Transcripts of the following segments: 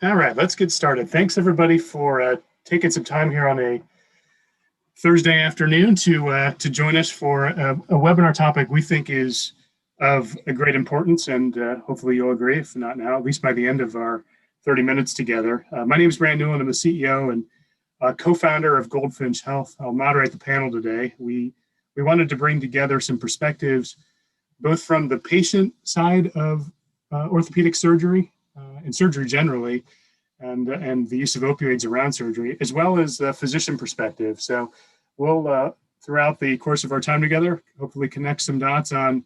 All right, let's get started. Thanks everybody for taking some time here on a Thursday afternoon to join us for a webinar topic we think is of a great importance, and hopefully you'll agree, if not now, at least by the end of our 30 minutes together. My name is Brand Newland. I'm the CEO and co-founder of Goldfinch Health. I'll moderate the panel today. We wanted to bring together some perspectives, both from the patient side of orthopedic surgery and surgery generally, and the use of opioids around surgery, as well as the physician perspective. So we'll, throughout the course of our time together, hopefully connect some dots on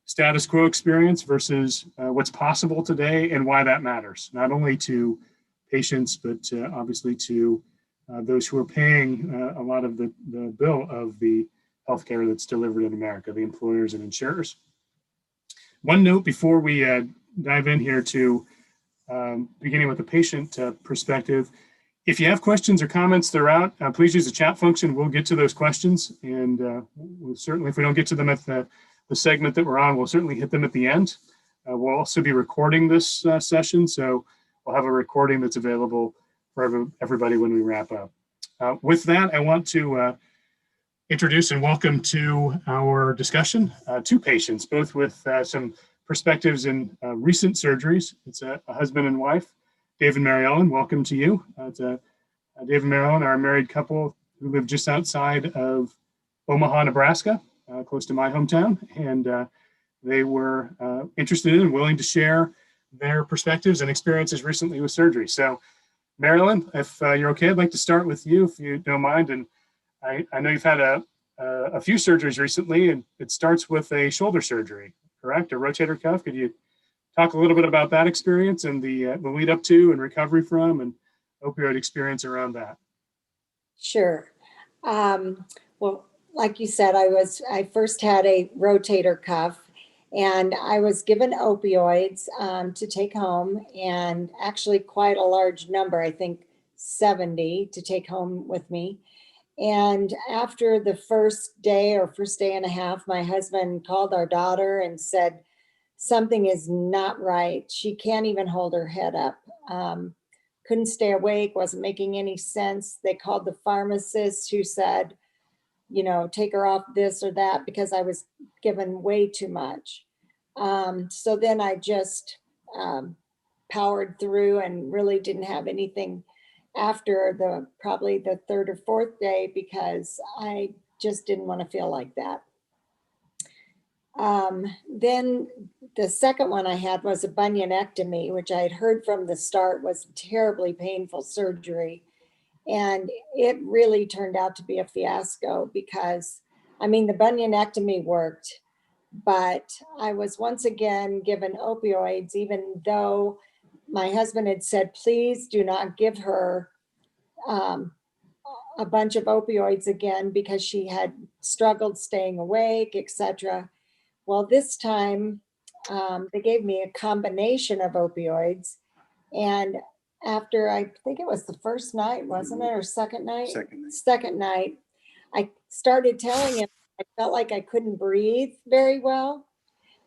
status quo experience versus what's possible today and why that matters, not only to patients, but obviously to those who are paying a lot of the bill of the healthcare that's delivered in America, the employers and insurers. One note before we dive in here to beginning with the patient perspective. If you have questions or comments throughout, please use the chat function. We'll get to those questions, and we'll certainly, if we don't get to them at the segment that we're on, we'll certainly hit them at the end. We'll also be recording this session, so we'll have a recording that's available for everybody when we wrap up. With that, I want to introduce and welcome to our discussion two patients, both with some perspectives in recent surgeries. It's a husband and wife, Dave and Mary Ellen. Welcome to you. Dave and Mary Ellen are a married couple who live just outside of Omaha, Nebraska, close to my hometown. And they were interested in and willing to share their perspectives and experiences recently with surgery. So, Mary Ellen, if you're okay, I'd like to start with you, if you don't mind. And I know you've had a few surgeries recently, and it starts with a shoulder surgery, correct? A rotator cuff. Could you talk a little bit about that experience and the lead up to and recovery from and opioid experience around that? Sure. Well, like you said, I first had a rotator cuff, and I was given opioids to take home, and actually quite a large number, I think 70 to take home with me. And after the first day or first day and a half, my husband called our daughter and said, something is not right. She can't even hold her head up. Couldn't stay awake, wasn't making any sense. They called the pharmacist, who said, you know, take her off this or that, because I was given way too much. So then I just powered through and really didn't have anything after probably the third or fourth day, because I just didn't want to feel like that. Then the second one I had was a bunionectomy, which I had heard from the start was terribly painful surgery. And it really turned out to be a fiasco, because, I mean, the bunionectomy worked, but I was once again given opioids, even though my husband had said, please do not give her a bunch of opioids again, because she had struggled staying awake, etc. Well, this time they gave me a combination of opioids. And after, I think it was the first night, wasn't it? Or second night? Second night, I started telling him I felt like I couldn't breathe very well,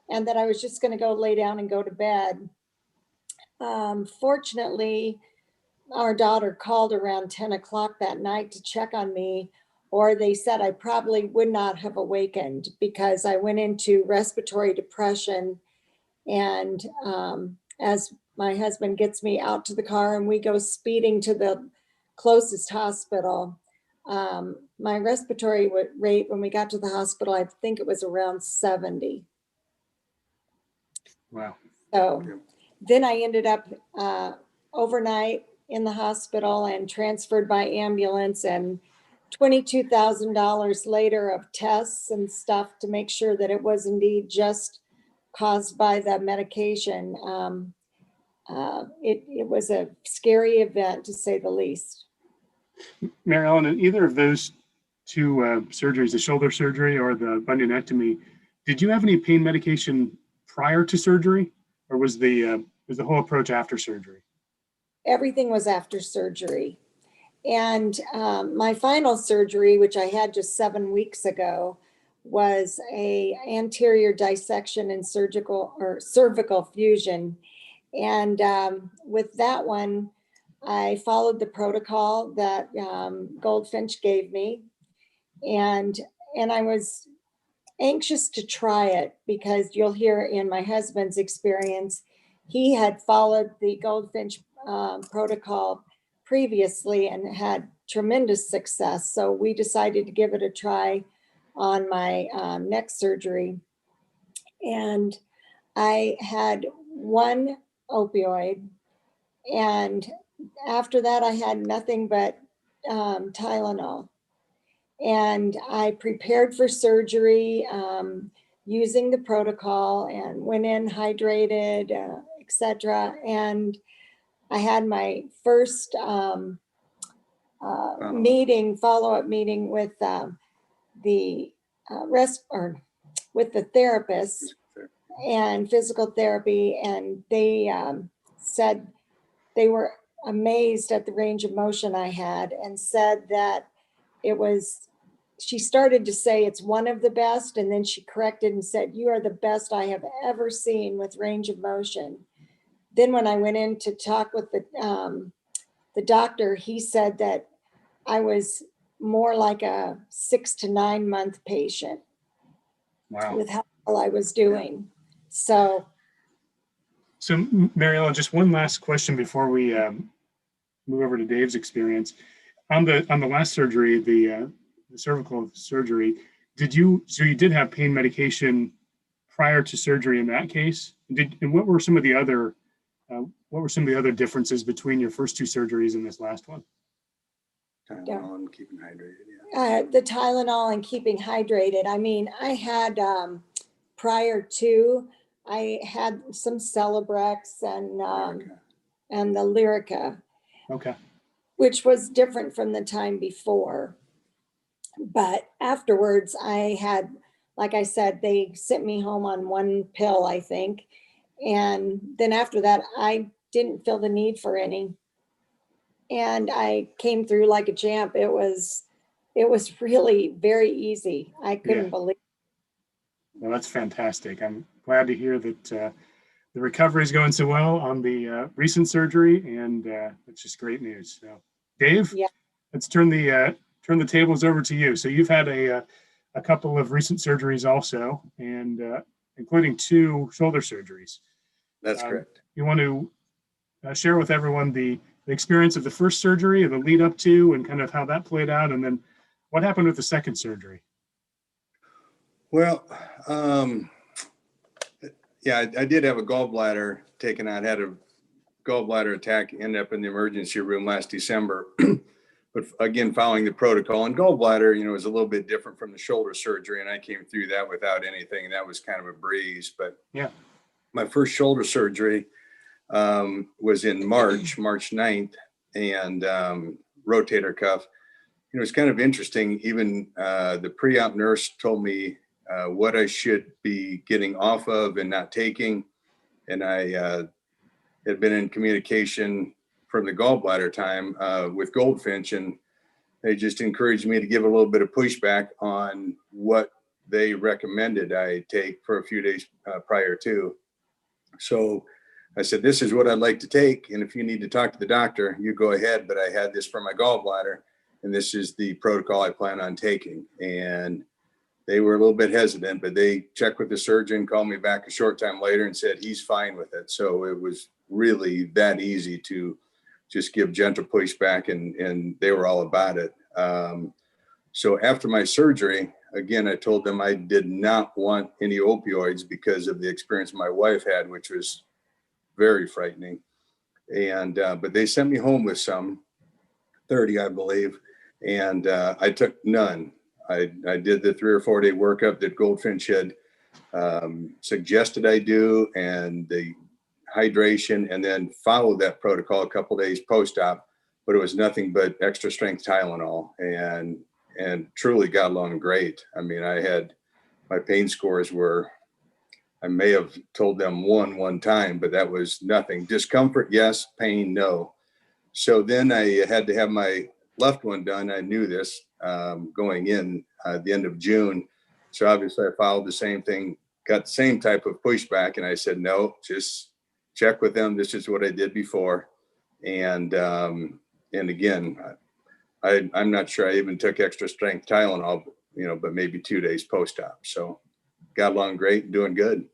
and that I was just going to go lay down and go to bed. Fortunately, our daughter called around 10 o'clock that night to check on me, or they said I probably would not have awakened, because I went into respiratory depression. And as my husband gets me out to the car and we go speeding to the closest hospital, my respiratory rate when we got to the hospital, I think it was around 70. Wow. So then I ended up overnight in the hospital and transferred by ambulance, and $22,000 later of tests and stuff to make sure that it was indeed just caused by the medication. It was a scary event, to say the least. Mary Ellen, in either of those two surgeries, the shoulder surgery or the bunionectomy, did you have any pain medication prior to surgery, or was the whole approach after surgery? Everything was after surgery. And my final surgery, which I had just 7 weeks ago, was a anterior dissection and cervical fusion. And with that one, I followed the protocol that Goldfinch gave me, and I was anxious to try it because you'll hear in my husband's experience, he had followed the Goldfinch protocol previously and had tremendous success. So we decided to give it a try on my neck surgery. And I had one opioid, and after that, I had nothing but Tylenol. And I prepared for surgery using the protocol and went in hydrated, etc. And I had my first follow-up meeting with the with the therapist and physical therapy, and they said they were amazed at the range of motion I had, and said that she started to say it's one of the best, and then she corrected and said, "You are the best I have ever seen with range of motion." Then when I went in to talk with the doctor, he said that I was more like a 6 to 9 month patient. Wow. With how well I was doing. So Mariella, just one last question before we move over to Dave's experience. On the last surgery, the cervical surgery, you did have pain medication prior to surgery in that case? And what were some of the other differences between your first two surgeries and this last one? Tylenol and keeping hydrated. The Tylenol and keeping hydrated. I mean, I had prior to, I had some Celebrex and the Lyrica. Okay. Which was different from the time before. But afterwards, I had, like I said, they sent me home on one pill, I think. And then after that, I didn't feel the need for any. And I came through like a champ. It was really very easy. I couldn't believe it. Well, that's fantastic. I'm glad to hear that the recovery is going so well on the recent surgery, and it's just great news. So, Dave, let's turn the tables over to you. So you've had a couple of recent surgeries also, and including 2 shoulder surgeries. That's correct. You want to share with everyone the experience of the first surgery and the lead up to, and kind of how that played out, and then what happened with the second surgery? Well, I did have a gallbladder taken out. I had a gallbladder attack, ended up in the emergency room last December. But again, following the protocol, and gallbladder, is a little bit different from the shoulder surgery, and I came through that without anything. That was kind of a breeze. But my first shoulder surgery was in March 9th, and rotator cuff. It's kind of interesting. Even the pre-op nurse told me what I should be getting off of and not taking. And I had been in communication from the gallbladder time with Goldfinch, and they just encouraged me to give a little bit of pushback on what they recommended I take for a few days prior to. So I said, this is what I'd like to take, and if you need to talk to the doctor, you go ahead, but I had this for my gallbladder, and this is the protocol I plan on taking. And they were a little bit hesitant, but they checked with the surgeon, called me back a short time later and said he's fine with it. So it was really that easy to just give gentle pushback, and they were all about it. So after my surgery, again, I told them I did not want any opioids because of the experience my wife had, which was very frightening. And but they sent me home with some 30, I believe, and I took none. I did the 3 or 4 day workup that Goldfinch had suggested I do, and the hydration, and then followed that protocol a couple days post-op, but it was nothing but extra strength Tylenol, and truly got along great. I mean, I had, my pain scores were, I may have told them one time, but that was nothing. Discomfort, yes. Pain, no. So then I had to have my left one done. I knew this going in the end of June. So obviously I followed the same thing, got the same type of pushback. And I said, no, just check with them. This is what I did before. And again, I'm not sure I even took extra strength Tylenol, but maybe 2 days post-op. So got along great, doing good.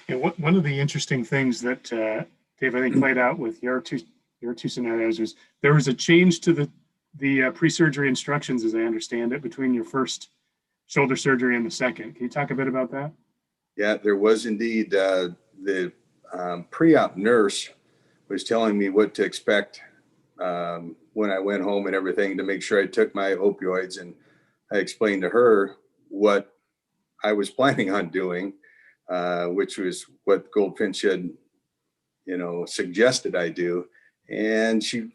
Yeah, one of the interesting things that Dave, I think, played out with your two scenarios was there was a change to the pre-surgery instructions, as I understand it, between your first shoulder surgery and the second. Can you talk a bit about that? Yeah, there was indeed. The pre-op nurse was telling me what to expect when I went home and everything, to make sure I took my opioids. And I explained to her what I was planning on doing, which was what Goldfinch had, suggested I do. And she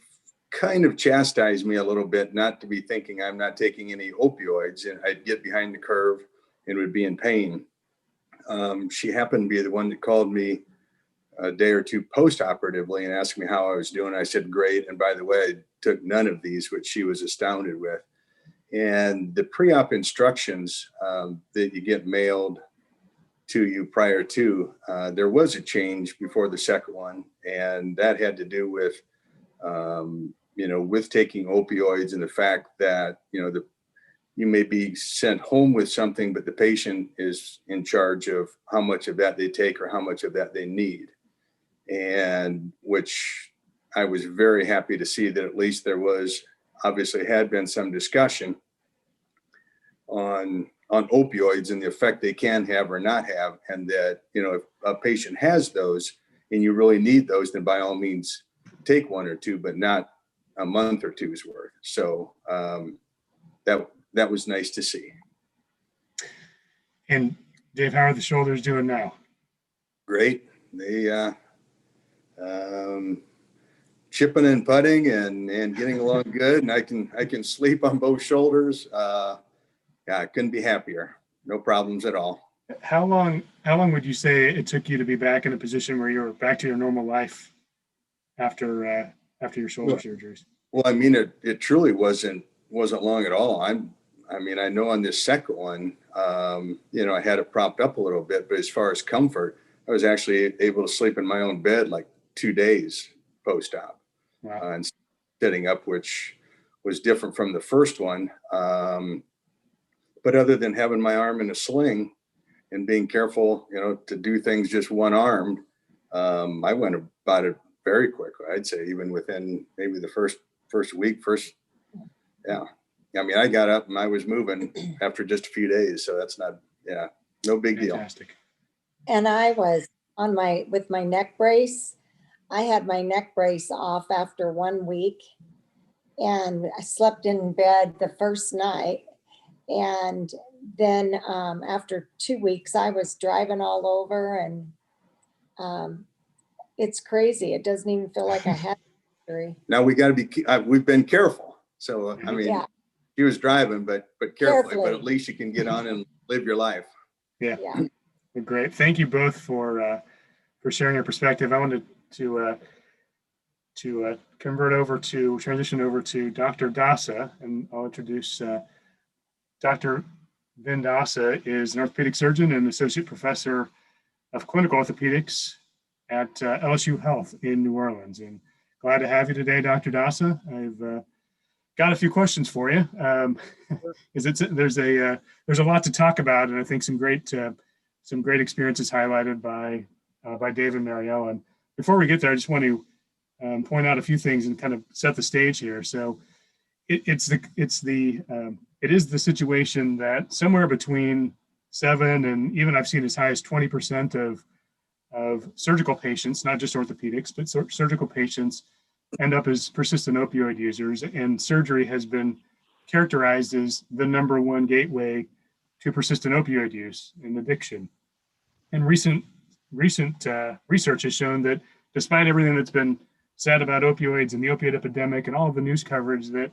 kind of chastised me a little bit, not to be thinking I'm not taking any opioids, and I'd get behind the curve and would be in pain. She happened to be the one that called me a day or two post-operatively and asked me how I was doing. I said, great. And by the way, I took none of these, which she was astounded with. And the pre-op instructions that you get mailed to you prior to, there was a change before the second one. And that had to do with, with taking opioids, and the fact that, you may be sent home with something, but the patient is in charge of how much of that they take or how much of that they need. And which I was very happy to see that at least there was, obviously had been some discussion on opioids and the effect they can have or not have. And that, if a patient has those and you really need those, then by all means take one or two, but not a month or two's worth. So that was nice to see. And Dave, how are the shoulders doing now? Great. They chipping and putting and getting along good, and I can sleep on both shoulders. I couldn't be happier. No problems at all. How long would you say it took you to be back in a position where you were back to your normal life after your shoulder surgeries? Well, I mean, it truly wasn't long at all. I know on this second one, I had it propped up a little bit, but as far as comfort, I was actually able to sleep in my own bed like 2 days post-op. Wow. And sitting up, which was different from the first one. But other than having my arm in a sling and being careful, to do things just one-armed, I went about it very quickly. I'd say even within maybe the first week. Yeah. I got up and I was moving after just a few days. So that's no big deal. Fantastic. And I was with my neck brace. I had my neck brace off after 1 week, and I slept in bed the first night. And then after 2 weeks, I was driving all over, and it's crazy. It doesn't even feel like I had surgery. Now we got to be, we've been careful. So, Yeah. She was driving, but carefully, but at least you can get on and live your life. Yeah. Great. Thank you both for sharing your perspective. I wanted to transition over to Dr. Dasa, and I'll introduce Dr. Vinod Dasa is an orthopedic surgeon and associate professor of clinical orthopedics at LSU Health in New Orleans. And glad to have you today, Dr. Dasa. I've got a few questions for you. There's a lot to talk about, and I think some great experiences highlighted by Dave and Mariella. And before we get there, I just want to point out a few things and kind of set the stage here. So it is the situation that somewhere between 7 and even I've seen as high as 20% of surgical patients, not just orthopedics, but surgical patients, end up as persistent opioid users, and surgery has been characterized as the number one gateway to persistent opioid use and addiction. And recent research has shown that despite everything that's been said about opioids and the opioid epidemic and all of the news coverage, that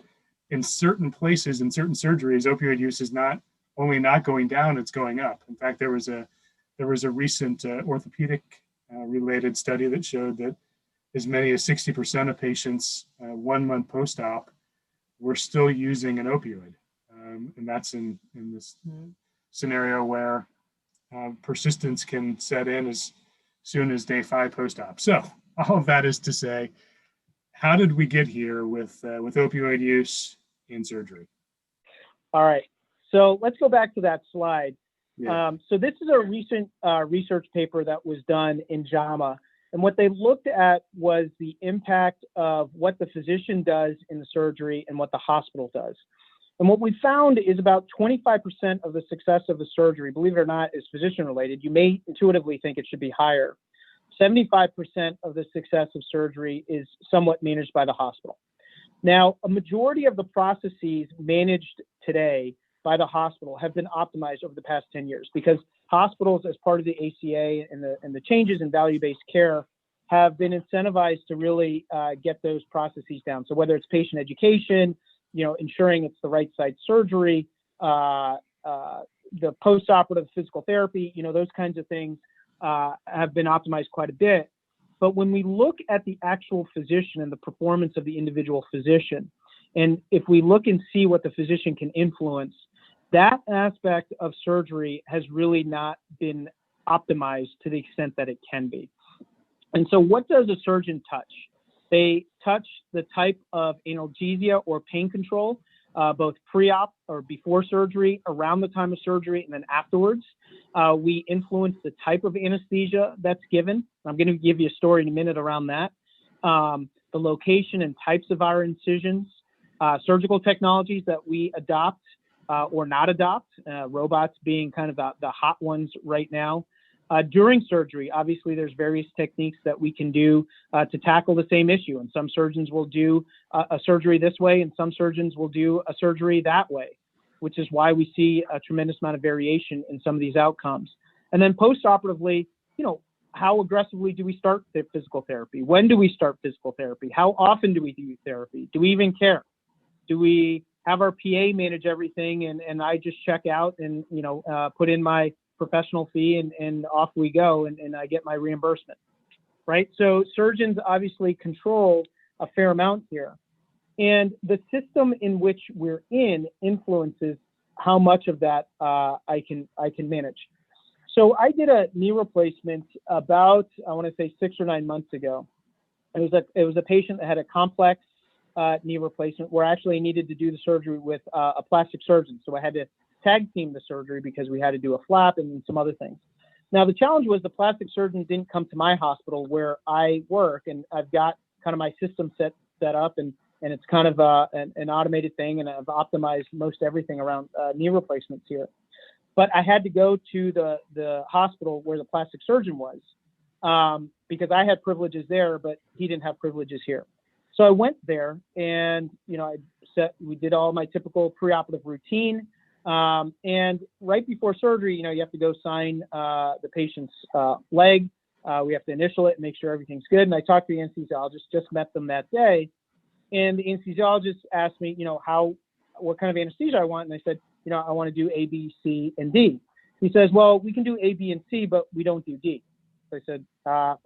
in certain places, in certain surgeries, opioid use is not only not going down, it's going up. In fact, there was a recent orthopedic related study that showed that as many as 60% of patients 1 month post-op were still using an opioid. And that's in this scenario where persistence can set in as soon as day 5 post-op. So all of that is to say, how did we get here with opioid use in surgery? All right. So let's go back to that slide. Yeah. So this is a recent research paper that was done in JAMA. And what they looked at was the impact of what the physician does in the surgery and what the hospital does. And what we found is about 25% of the success of the surgery, believe it or not, is physician related. You may intuitively think it should be higher. 75% of the success of surgery is somewhat managed by the hospital. Now, a majority of the processes managed today by the hospital have been optimized over the past 10 years because hospitals, as part of the ACA and the changes in value-based care, have been incentivized to really get those processes down. So whether it's patient education, ensuring it's the right site surgery, the post-operative physical therapy, those kinds of things have been optimized quite a bit. But when we look at the actual physician and the performance of the individual physician, and if we look and see what the physician can influence, that aspect of surgery has really not been optimized to the extent that it can be. And so what does a surgeon touch? They touch the type of analgesia or pain control, both pre-op or before surgery, around the time of surgery, and then afterwards. We influence the type of anesthesia that's given. I'm going to give you a story in a minute around that. The location and types of our incisions, surgical technologies that we adopt or not adopt, robots being kind of the hot ones right now. During surgery, obviously, there's various techniques that we can do to tackle the same issue. And some surgeons will do a surgery this way, and some surgeons will do a surgery that way, which is why we see a tremendous amount of variation in some of these outcomes. And then post-operatively, how aggressively do we start the physical therapy? When do we start physical therapy? How often do we do therapy? Do we even care? Do we have our PA manage everything and I just check out and, put in my professional fee and off we go and I get my reimbursement, right? So surgeons obviously control a fair amount here. And the system in which we're in influences how much of that I can manage. So I did a knee replacement about, I want to say 6 or 9 months ago. It was a patient that had a complex knee replacement where I actually needed to do the surgery with a plastic surgeon. So I had to tag team the surgery because we had to do a flap and some other things. Now the challenge was the plastic surgeon didn't come to my hospital where I work, and I've got kind of my system set up and it's kind of an automated thing, and I've optimized most everything around knee replacements here. But I had to go to the hospital where the plastic surgeon was because I had privileges there, but he didn't have privileges here. So I went there and, we did all my typical preoperative routine. And right before surgery, you have to go sign the patient's leg. We have to initial it and make sure everything's good. And I talked to the anesthesiologist, just met them that day. And the anesthesiologist asked me, what kind of anesthesia I want. And I said, I want to do A, B, C, and D. He says, well, we can do A, B, and C, but we don't do D. So I said,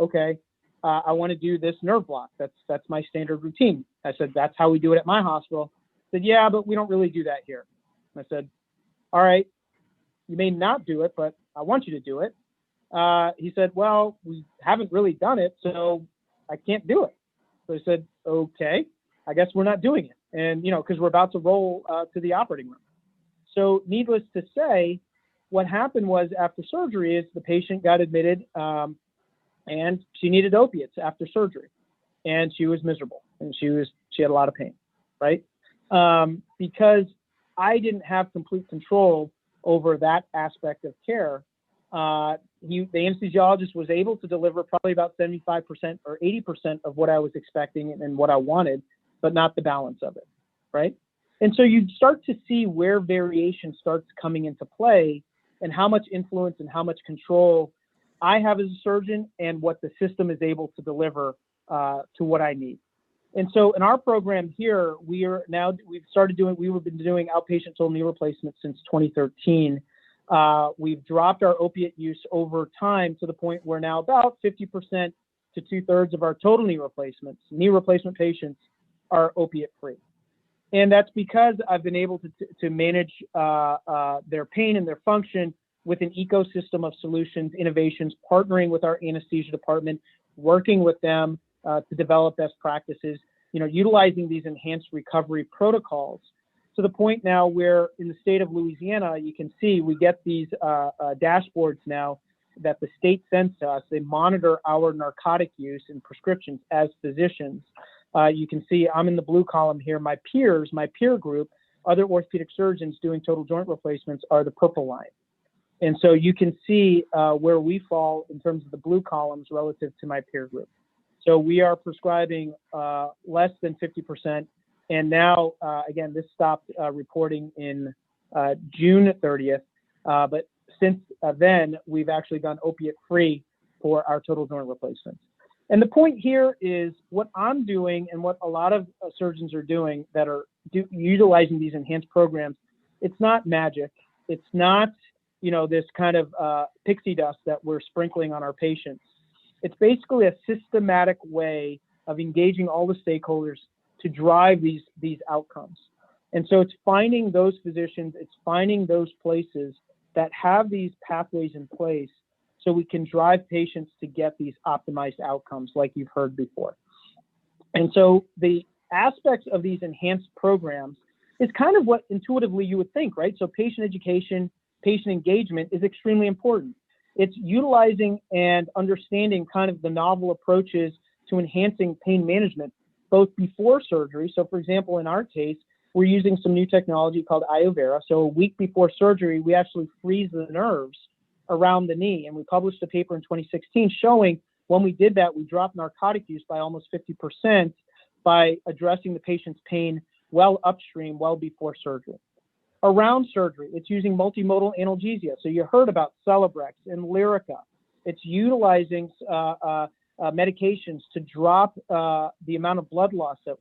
okay. I want to do this nerve block. That's my standard routine. I said, that's how we do it at my hospital. He said, yeah, but we don't really do that here. And I said, all right, you may not do it, but I want you to do it. He said, well, we haven't really done it, so I can't do it. So I said, okay, I guess we're not doing it. And, because we're about to roll to the operating room. So needless to say, what happened was after surgery is the patient got admitted and she needed opiates after surgery, and she was miserable and she had a lot of pain, right? Because I didn't have complete control over that aspect of care. The anesthesiologist was able to deliver probably about 75% or 80% of what I was expecting and what I wanted, but not the balance of it, right? And so you start to see where variation starts coming into play and how much influence and how much control I have as a surgeon and what the system is able to deliver to what I need. And so in our program here, we've been doing outpatient total knee replacement since 2013. We've dropped our opiate use over time to the point where now about 50% to 2/3 of our total knee replacement patients are opiate free. And that's because I've been able to manage their pain and their function with an ecosystem of solutions, innovations, partnering with our anesthesia department, working with them to develop best practices, utilizing these enhanced recovery protocols to the point now where in the state of Louisiana, you can see we get these dashboards now that the state sends to us. They monitor our narcotic use and prescriptions as physicians. You can see I'm in the blue column here. My peers, my peer group, other orthopedic surgeons doing total joint replacements are the purple line. And so you can see where we fall in terms of the blue columns relative to my peer group. So we are prescribing less than 50%. And now, again, this stopped reporting in June 30th. But since then, we've actually gone opiate free for our total joint replacements. And the point here is what I'm doing and what a lot of surgeons are doing that are utilizing these enhanced programs. It's not magic. It's not, this kind of pixie dust that we're sprinkling on our patients. It's basically a systematic way of engaging all the stakeholders to drive these outcomes. And so it's finding those physicians, it's finding those places that have these pathways in place so we can drive patients to get these optimized outcomes like you've heard before. And so the aspects of these enhanced programs is kind of what intuitively you would think, right? So patient education, patient engagement is extremely important. It's utilizing and understanding kind of the novel approaches to enhancing pain management, both before surgery. So for example, in our case, we're using some new technology called iovera. So a week before surgery, we actually freeze the nerves around the knee. And we published a paper in 2016 showing when we did that, we dropped narcotic use by almost 50% by addressing the patient's pain well upstream, well before surgery. Around surgery, it's using multimodal analgesia. So you heard about Celebrex and Lyrica. It's utilizing medications to drop the amount of blood loss that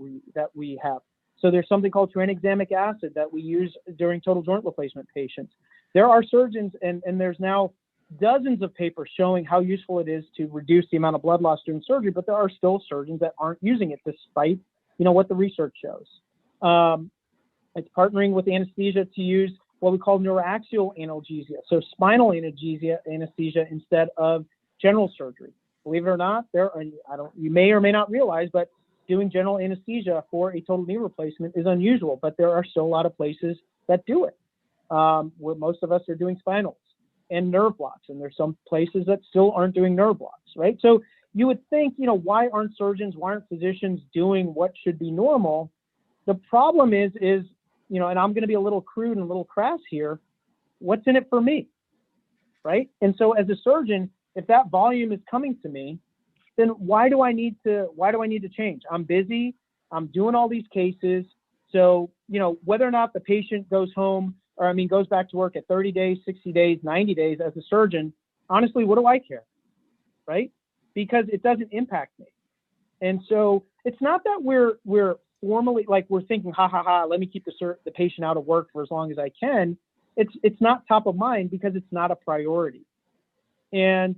we have. So there's something called tranexamic acid that we use during total joint replacement patients. There are surgeons, and there's now dozens of papers showing how useful it is to reduce the amount of blood loss during surgery, but there are still surgeons that aren't using it despite, what the research shows. It's partnering with anesthesia to use what we call neuroaxial analgesia, so spinal anesthesia instead of general surgery. Believe it or not, you may or may not realize, but doing general anesthesia for a total knee replacement is unusual, but there are still a lot of places that do it, where most of us are doing spinals and nerve blocks, and there's some places that still aren't doing nerve blocks, right? So you would think, why aren't physicians doing what should be normal? The problem is, and I'm going to be a little crude and a little crass here, what's in it for me, right? And so as a surgeon, if that volume is coming to me, then why do I need to change? I'm busy, I'm doing all these cases. So, whether or not the patient goes home, goes back to work at 30 days, 60 days, 90 days as a surgeon, honestly, what do I care, right? Because it doesn't impact me. And so it's not that we're formally, we're thinking, let me keep the patient out of work for as long as I can. It's not top of mind because it's not a priority. And,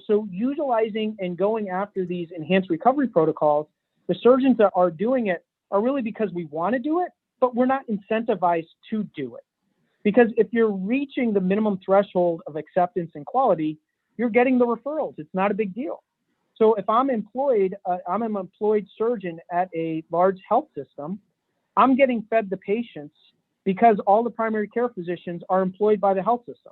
so utilizing and going after these enhanced recovery protocols, the surgeons that are doing it are really because we want to do it, but we're not incentivized to do it. Because if you're reaching the minimum threshold of acceptance and quality, you're getting the referrals. It's not a big deal. So if I'm employed, I'm an employed surgeon at a large health system, I'm getting fed the patients because all the primary care physicians are employed by the health system.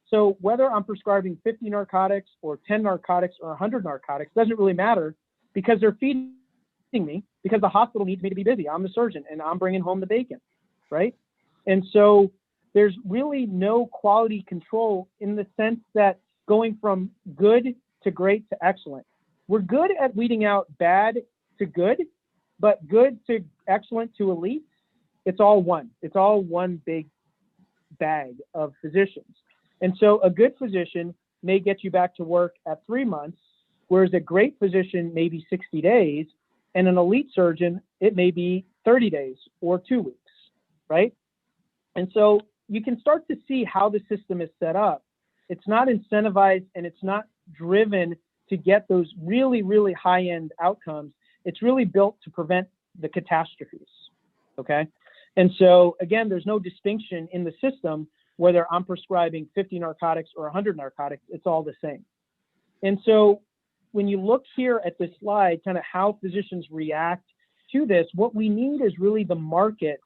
So whether I'm prescribing 50 narcotics or 10 narcotics or 100 narcotics doesn't really matter because they're feeding me because the hospital needs me to be busy. I'm the surgeon and I'm bringing home the bacon, right? And so there's really no quality control in the sense that going from good to great to excellent. We're good at weeding out bad to good, but good to excellent to elite, it's all one. It's all one big bag of physicians. And so a good physician may get you back to work at 3 months, whereas a great physician may be 60 days, and an elite surgeon, it may be 30 days or 2 weeks, right? And so you can start to see how the system is set up. It's not incentivized and it's not driven to get those really, really high-end outcomes. It's really built to prevent the catastrophes, okay? And so, again, there's no distinction in the system whether I'm prescribing 50 narcotics or 100 narcotics, it's all the same. And so when you look here at this slide, kind of how physicians react to this, what we need is really the market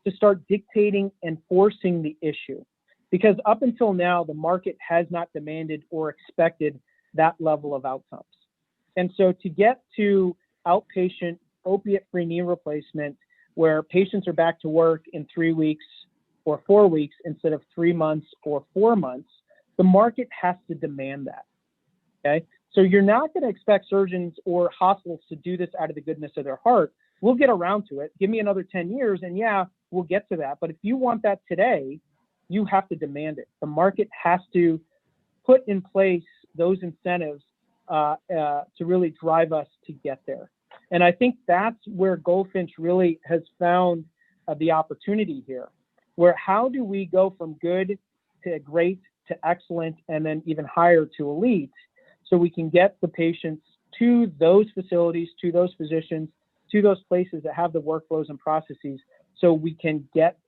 to start dictating and forcing the issue. Because up until now, the market has not demanded or expected that level of outcomes. And so to get to outpatient opiate-free knee replacement, where patients are back to work in 3 weeks or 4 weeks instead of 3 months or 4 months, the market has to demand that, okay? So you're not gonna expect surgeons or hospitals to do this out of the goodness of their heart. We'll get around to it. Give me another 10 years and yeah, we'll get to that. But if you want that today, you have to demand it. The market has to put in place those incentives to really drive us to get there. And I think that's where Goldfinch really has found the opportunity here, where how do we go from good to great to excellent and then even higher to elite, so we can get the patients to those facilities, to those physicians, to those places that have the workflows and processes, so we can get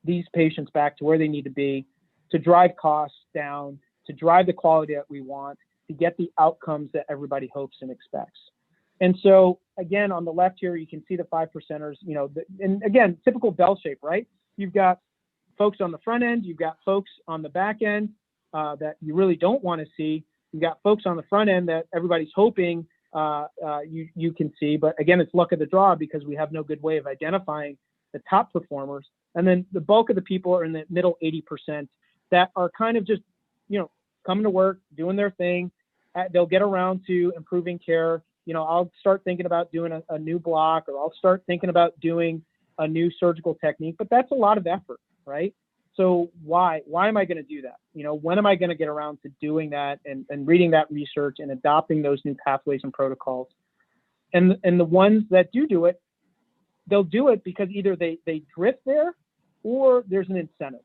these patients back to where they need to be, to drive costs down, to drive the quality that we want, to get the outcomes that everybody hopes and expects. And so again, on the left here, you can see the 5 percenters, you know, and again, typical bell shape, right? You've got folks on the front end, you've got folks on the back end that you really don't want to see. You've got folks on the front end that everybody's hoping you can see, but again, it's luck of the draw because we have no good way of identifying the top performers. And then the bulk of the people are in the middle 80% that are kind of just, you know, coming to work, doing their thing. They'll get around to improving care. You know, I'll start thinking about doing a new block, or I'll start thinking about doing a new surgical technique, but that's a lot of effort, right? So why am I going to do that? You know, when am I going to get around to doing that and reading that research and adopting those new pathways and protocols? And the ones that do it, they'll do it because either they drift there or there's an incentive.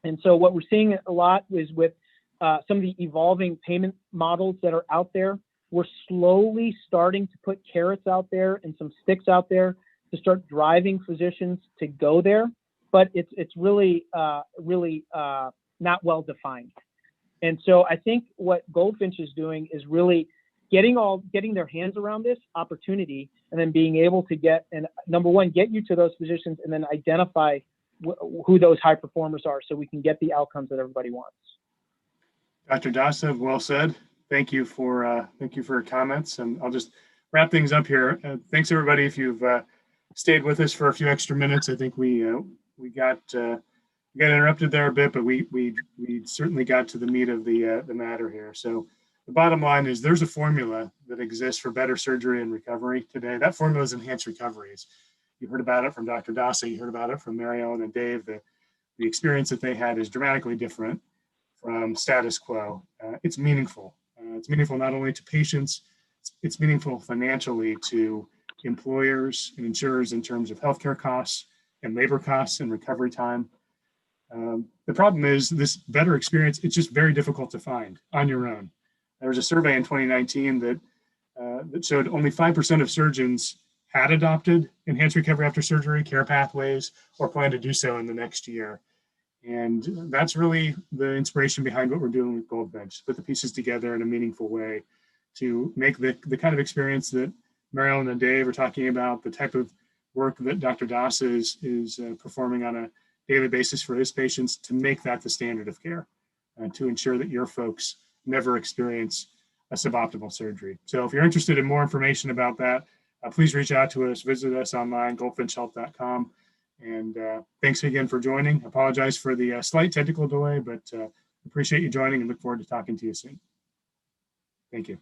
And so what we're seeing a lot is with some of the evolving payment models that are out there, we're slowly starting to put carrots out there and some sticks out there to start driving physicians to go there. But it's really not well defined. And so I think what Goldfinch is doing is really getting their hands around this opportunity, and then being able to get, and number one, get you to those physicians, and then identify who those high performers are, so we can get the outcomes that everybody wants. Dr. Dasa, well said. Thank you for your comments, and I'll just wrap things up here. Thanks everybody if you've stayed with us for a few extra minutes. I think we got interrupted there a bit, but we certainly got to the meat of the matter here. So the bottom line is there's a formula that exists for better surgery and recovery today. That formula is enhanced recoveries. You heard about it from Dr. Dasa. You heard about it from Mary Ellen and Dave. The experience that they had is dramatically different from status quo. It's meaningful. It's meaningful not only to patients, it's meaningful financially to employers and insurers in terms of healthcare costs and labor costs and recovery time. The problem is this better experience, it's just very difficult to find on your own. There was a survey in 2019 that showed only 5% of surgeons had adopted enhanced recovery after surgery care pathways or plan to do so in the next year. And that's really the inspiration behind what we're doing with Goldfinch, put the pieces together in a meaningful way to make the kind of experience that Mary Ellen and Dave are talking about, the type of work that Dr. Dasa is performing on a daily basis for his patients, to make that the standard of care, to ensure that your folks never experience a suboptimal surgery. So if you're interested in more information about that, please reach out to us, visit us online, goldfinchhealth.com. And thanks again for joining. Apologize for the slight technical delay, but appreciate you joining and look forward to talking to you soon. Thank you.